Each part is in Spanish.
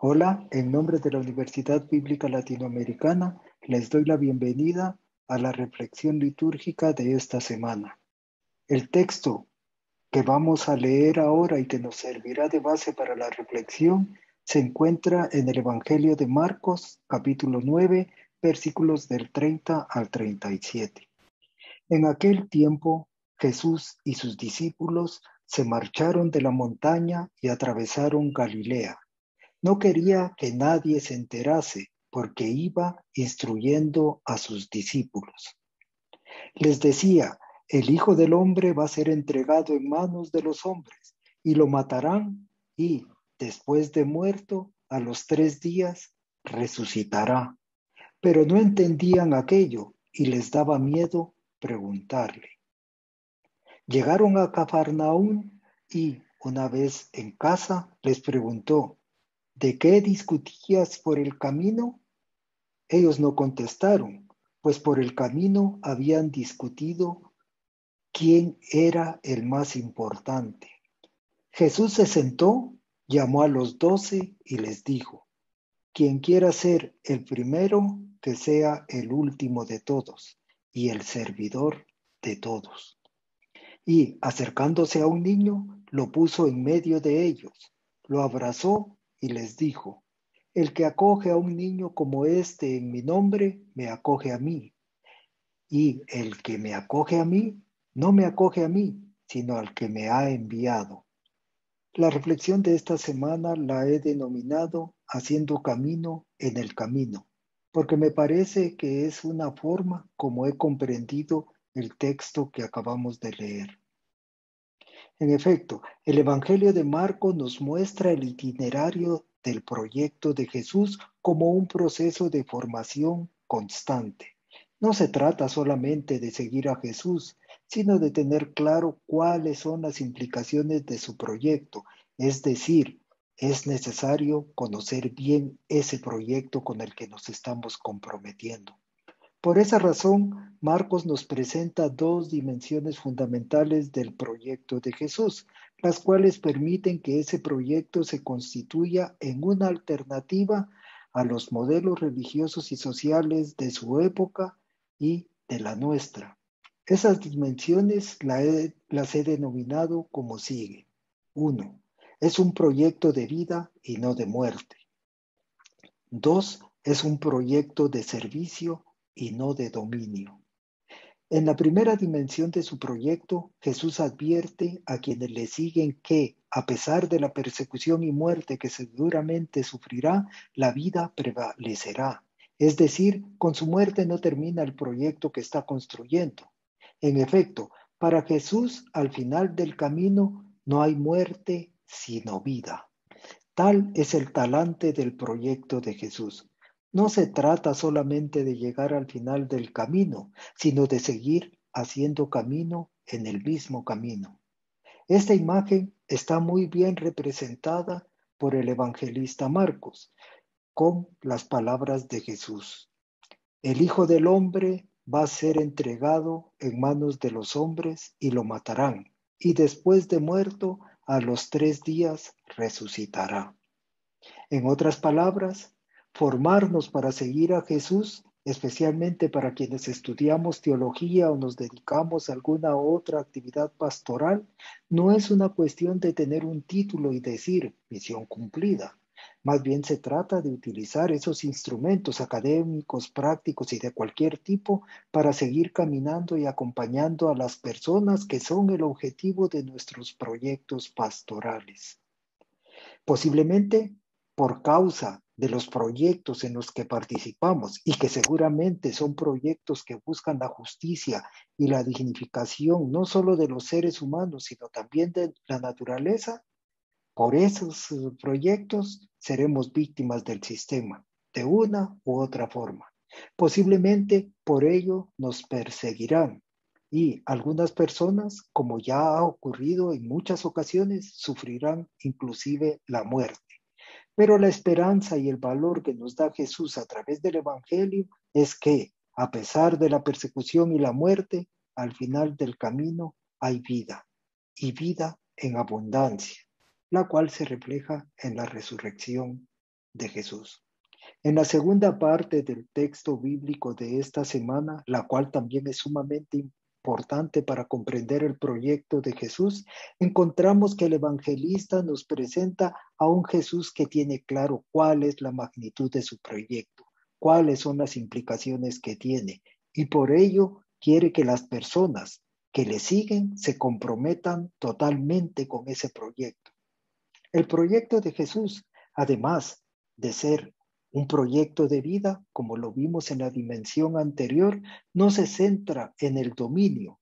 Hola, en nombre de la Universidad Bíblica Latinoamericana, les doy la bienvenida a la reflexión litúrgica de esta semana. El texto que vamos a leer ahora y que nos servirá de base para la reflexión se encuentra en el Evangelio de Marcos, capítulo 9, versículos del 30 al 37. En aquel tiempo, Jesús y sus discípulos se marcharon de la montaña y atravesaron Galilea. No quería que nadie se enterase porque iba instruyendo a sus discípulos. Les decía, el Hijo del Hombre va a ser entregado en manos de los hombres y lo matarán y, después de muerto, a los 3 días, resucitará. Pero no entendían aquello y les daba miedo preguntarle. Llegaron a Cafarnaúm y, una vez en casa, les preguntó, ¿de qué discutías por el camino? Ellos no contestaron, pues por el camino habían discutido quién era el más importante. Jesús se sentó, llamó a los 12 y les dijo, quien quiera ser el primero, que sea el último de todos y el servidor de todos. Y acercándose a un niño, lo puso en medio de ellos, lo abrazó y les dijo, el que acoge a un niño como este en mi nombre, me acoge a mí. Y el que me acoge a mí, no me acoge a mí, sino al que me ha enviado. La reflexión de esta semana la he denominado Haciendo camino en el camino, porque me parece que es una forma como he comprendido el texto que acabamos de leer. En efecto, el Evangelio de Marcos nos muestra el itinerario del proyecto de Jesús como un proceso de formación constante. No se trata solamente de seguir a Jesús, sino de tener claro cuáles son las implicaciones de su proyecto. Es decir, es necesario conocer bien ese proyecto con el que nos estamos comprometiendo. Por esa razón, Marcos nos presenta 2 dimensiones fundamentales del proyecto de Jesús, las cuales permiten que ese proyecto se constituya en una alternativa a los modelos religiosos y sociales de su época y de la nuestra. Esas dimensiones las he denominado como sigue. 1. Es un proyecto de vida y no de muerte. 2. Es un proyecto de servicio y no de dominio. En la primera dimensión de su proyecto, Jesús advierte a quienes le siguen que, a pesar de la persecución y muerte que seguramente sufrirá, la vida prevalecerá. Es decir, con su muerte no termina el proyecto que está construyendo. En efecto, para Jesús, al final del camino, no hay muerte sino vida. Tal es el talante del proyecto de Jesús. No se trata solamente de llegar al final del camino, sino de seguir haciendo camino en el mismo camino. Esta imagen está muy bien representada por el evangelista Marcos, con las palabras de Jesús. El Hijo del Hombre va a ser entregado en manos de los hombres y lo matarán, y después de muerto, a los 3 días resucitará. En otras palabras, formarnos para seguir a Jesús, especialmente para quienes estudiamos teología o nos dedicamos a alguna otra actividad pastoral, no es una cuestión de tener un título y decir misión cumplida. Más bien se trata de utilizar esos instrumentos académicos, prácticos y de cualquier tipo para seguir caminando y acompañando a las personas que son el objetivo de nuestros proyectos pastorales. Posiblemente por causa de los proyectos en los que participamos y que seguramente son proyectos que buscan la justicia y la dignificación no solo de los seres humanos, sino también de la naturaleza, por esos proyectos seremos víctimas del sistema, de una u otra forma. Posiblemente por ello nos perseguirán y algunas personas, como ya ha ocurrido en muchas ocasiones, sufrirán inclusive la muerte. Pero la esperanza y el valor que nos da Jesús a través del Evangelio es que, a pesar de la persecución y la muerte, al final del camino hay vida, y vida en abundancia, la cual se refleja en la resurrección de Jesús. En la segunda parte del texto bíblico de esta semana, la cual también es sumamente importante para comprender el proyecto de Jesús, encontramos que el evangelista nos presenta a un Jesús que tiene claro cuál es la magnitud de su proyecto, cuáles son las implicaciones que tiene, y por ello quiere que las personas que le siguen se comprometan totalmente con ese proyecto. El proyecto de Jesús, además de ser un proyecto de vida, como lo vimos en la dimensión anterior, no se centra en el dominio,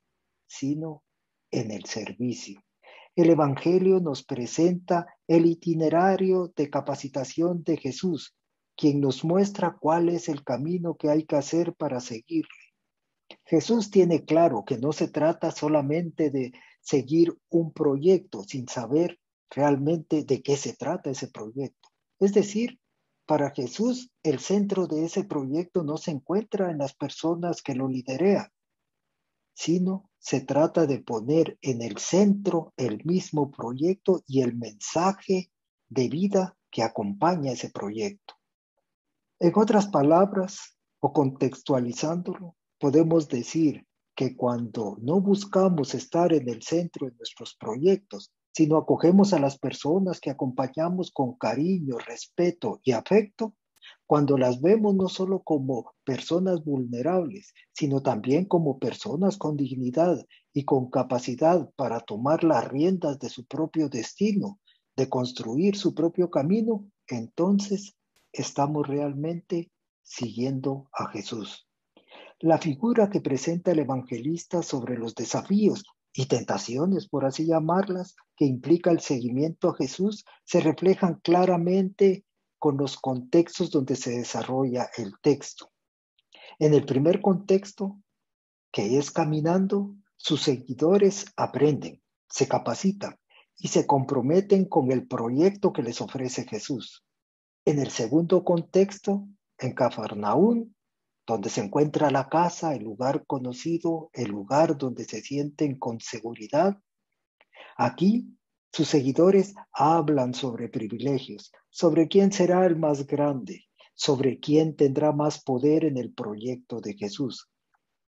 sino en el servicio. El Evangelio nos presenta el itinerario de capacitación de Jesús, quien nos muestra cuál es el camino que hay que hacer para seguirle. Jesús tiene claro que no se trata solamente de seguir un proyecto sin saber realmente de qué se trata ese proyecto. Es decir, para Jesús el centro de ese proyecto no se encuentra en las personas que lo liderean, sino se trata de poner en el centro el mismo proyecto y el mensaje de vida que acompaña ese proyecto. En otras palabras, o contextualizándolo, podemos decir que cuando no buscamos estar en el centro de nuestros proyectos, sino acogemos a las personas que acompañamos con cariño, respeto y afecto, cuando las vemos no solo como personas vulnerables, sino también como personas con dignidad y con capacidad para tomar las riendas de su propio destino, de construir su propio camino, entonces estamos realmente siguiendo a Jesús. La figura que presenta el evangelista sobre los desafíos y tentaciones, por así llamarlas, que implica el seguimiento a Jesús, se reflejan claramente con los contextos donde se desarrolla el texto. En el primer contexto, que es caminando, sus seguidores aprenden, se capacitan y se comprometen con el proyecto que les ofrece Jesús. En el segundo contexto, en Cafarnaún, donde se encuentra la casa, el lugar conocido, el lugar donde se sienten con seguridad, aquí sus seguidores hablan sobre privilegios, sobre quién será el más grande, sobre quién tendrá más poder en el proyecto de Jesús.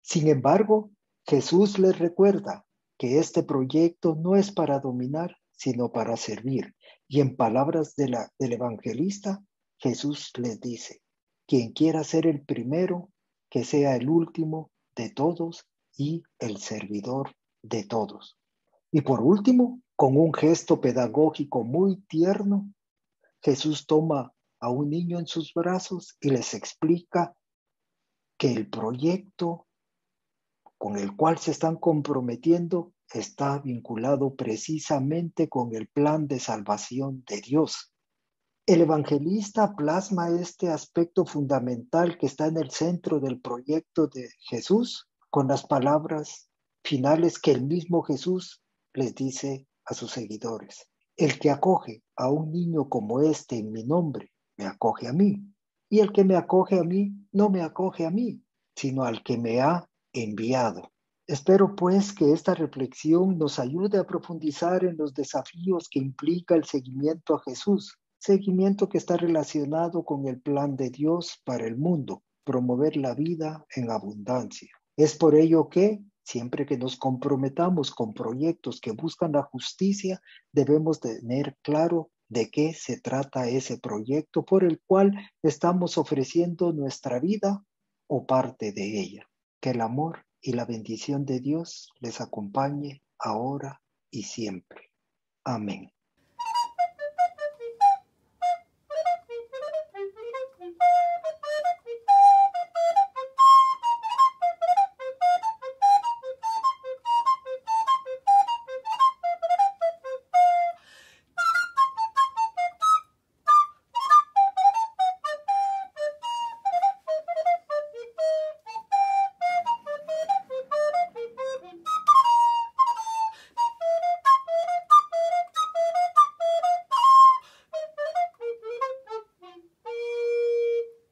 Sin embargo, Jesús les recuerda que este proyecto no es para dominar, sino para servir. Y en palabras del evangelista, Jesús les dice, quien quiera ser el primero, que sea el último de todos y el servidor de todos. Y por último, con un gesto pedagógico muy tierno, Jesús toma a un niño en sus brazos y les explica que el proyecto con el cual se están comprometiendo está vinculado precisamente con el plan de salvación de Dios. El evangelista plasma este aspecto fundamental que está en el centro del proyecto de Jesús con las palabras finales que el mismo Jesús les dice a sus seguidores. El que acoge a un niño como este en mi nombre, me acoge a mí. Y el que me acoge a mí, no me acoge a mí, sino al que me ha enviado. Espero pues que esta reflexión nos ayude a profundizar en los desafíos que implica el seguimiento a Jesús, seguimiento que está relacionado con el plan de Dios para el mundo, promover la vida en abundancia. Es por ello que, siempre que nos comprometamos con proyectos que buscan la justicia, debemos tener claro de qué se trata ese proyecto por el cual estamos ofreciendo nuestra vida o parte de ella. Que el amor y la bendición de Dios les acompañe ahora y siempre. Amén.